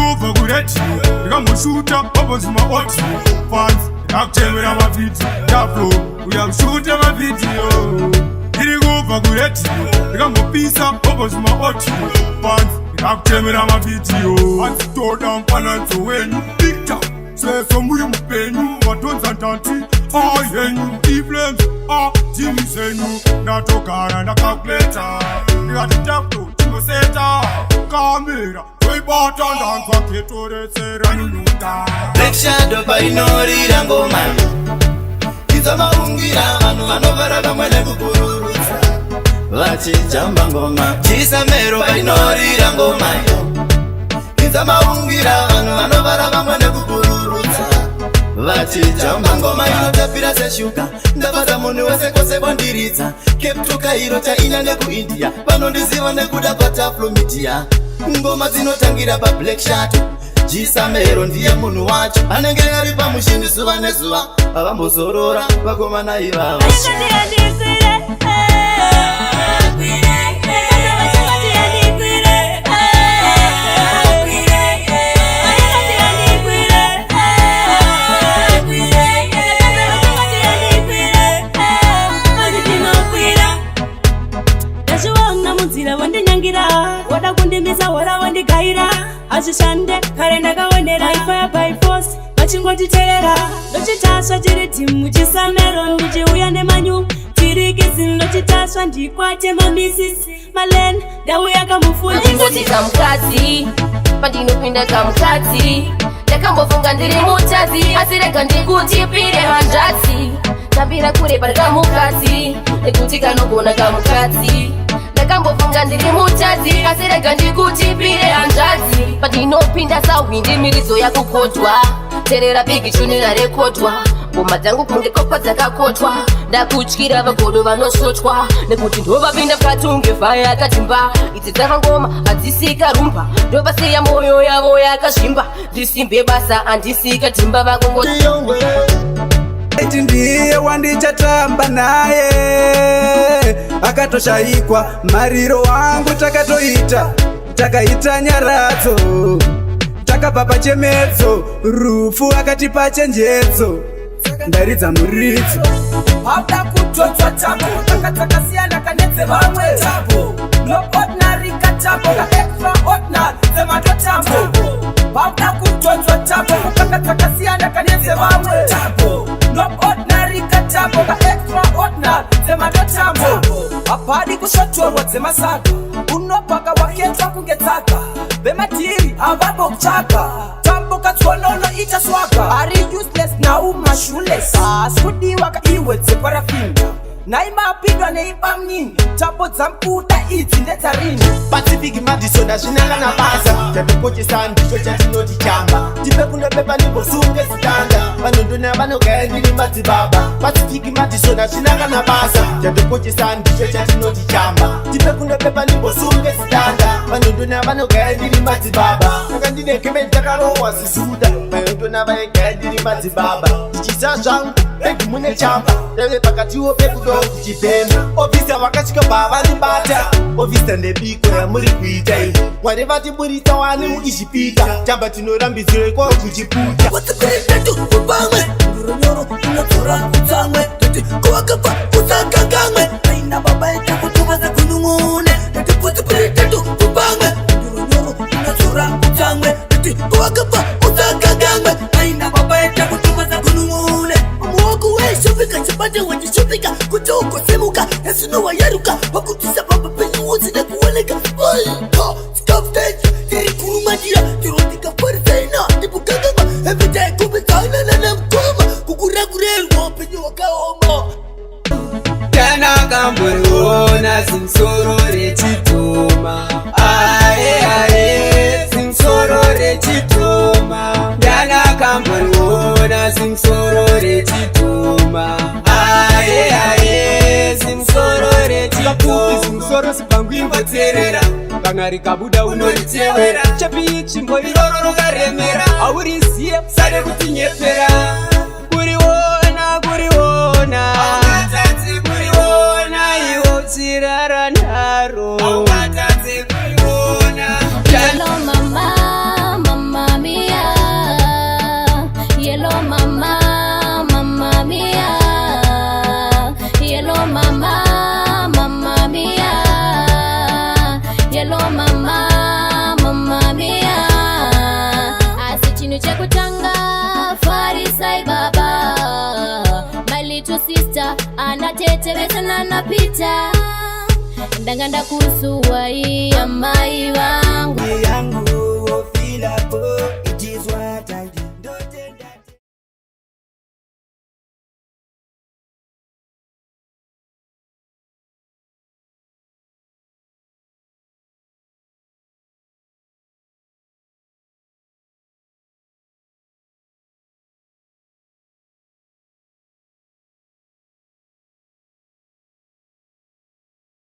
Diriguva kureti Rikamushuta wabozima oti Fans Rakutemera mavhidhi Taflo Uyakushuta mavidhiyo Diriguva kureti Rikamupisa wabozima oti Fans Rakutemera mavidhiyo Atsitoda mfananidzo wenyu Victor Seso muri mupenyu Vatonza ndanti yenyu Iflames Jimmy zenyu Ndatogara ndakakuleta Ndikati taflo chingoseta Kamera Toibata ndanzwa ketoretsera nyunyuta Black Shadow painorira ngoma Iza maungira vanhu vanovara vamwe nekupururudza vachijamba ngoma Chisamero painorira ngoma Iza maungira vanhu vanovara vamwe nekupururudza vachijamba ngoma inotapira seshuka ndapata munhu wese kwose bondiridza keptuka iro chaina nekuindia vanondiziva nekuda kwataflo media ngoma dzinotangira paBlack Shadow Chisamero ndiye munhu wacho anenge ari pamushini zuva nezuva avambozorora vakomana ivava Wada kundimisa wada wandigaira Achishande kare ndakawendera ifaya by force vachingotiterera ndochitaswa chiri timu Chisamero ndichiuya nemanyu tirikisi ndochitaswa ndikwate mamisisi malen ndauya kamufundisi ndingoti kamukadzi pandinopinda kamukadzi ndakambofunga ndiri mutadzi asi rega ndikutipire hanzvadzi tambira kure pari kamukadzi nekuti kanogona kamukadzi ndakambofunga ndiri mutadzi asi rega ndikutipire hanzvadzi pandinopinda sawindi miridzo yakukodwa terera bigi chuni rarekotwa ngoma dzangu kunge kokwa dzakakotwa ndakutyira vagodo vanosvotwa nekuti ndovapinda pakatunge vhaya yakatimba idzi dzava ngoma hadzisika rumba ndovasiya moyo yavo yakazvimba ndisimbe basa handisika timba vakongoti iti ndiye wandichatamba naye akatoshayikwa mariro wangu takaita nyaradzo takabva pachemedzo rufu akatipa chenjedzo ndaridza muridzo hauda kutotswa tambo takasiyana kanedze vamwe tambo no ordinary katambo ka extraordinary semato tambo hauda kutotswa tambo takasiyana kanedze vamwe tambo no ordinary katambo ka extraordinary semato tambo apadi kushotorwa dzemasaga unopaka waketwa kunge tsaka vematiri avabo kutsvaga tambo katsvonono ichaswaga ari useless now mashules asikudiwa kaiwe dzeparafinda naimapindwa neipamnini tambo dzambuda idzi ndedzarini Pacific Madison azvinangana basa tatokochesa ndicho chatinoti chamba tipe kunopepa ndimbosunge zitanda vanondona vanogaya ndiri madzibaba Pacific Madison azvinangana basa tatokochesa ndicho chatinoti chamba tipe kunopepa ndimbosunge zitanda vanondona vanogaya ndiri madzibaba saka ndine kemeni takarohwa zisuda vanondona vaigaya ndiri madzibaba ndichisa zvangu pegi mune chamba tave pakatiwo pekudo kuchipema ofisa vakasvika pavanibata ofisa ndebiko yamuri kuita iyi mwari vatiburisa wani muizvipita chamba tinorambidziro ikwawo kuchiputa watikuretetu kupamwe nduronyoro inodzora kutsamwe toti kuvakabva usakangamwe aina baba itakutuvaza kunumune toti watikuretetu kupamwe nduronyoro inodzora kutsamwe toti kuvakabva usakangamwe aina baba itakutuvaza kunumune muoko weshopika chibate wachishopika kuti ugosemuka esinowa yaruka wakutisa pamba penyuwodzi nekuoneka oika tikafteji tiri kurumatira tirodika parisaina ndipukangama everyday kubitsana nanamkoma kukurakurerwa upenyu wakaoma kanakamboriona zimusoro rechitoma ae zimusoro rechitoma ndanakamboriona zimusoro rechitoma ae zimusoro rechitoma zimusoro sipangwimboterera kana rikabuda unoritewera chapi chimbo iroro rokaremera auriziye sare kutinyepera kuriona iwo chirara naro Hello mama teteleza na napita ndanga ndakusuwa iya maiwa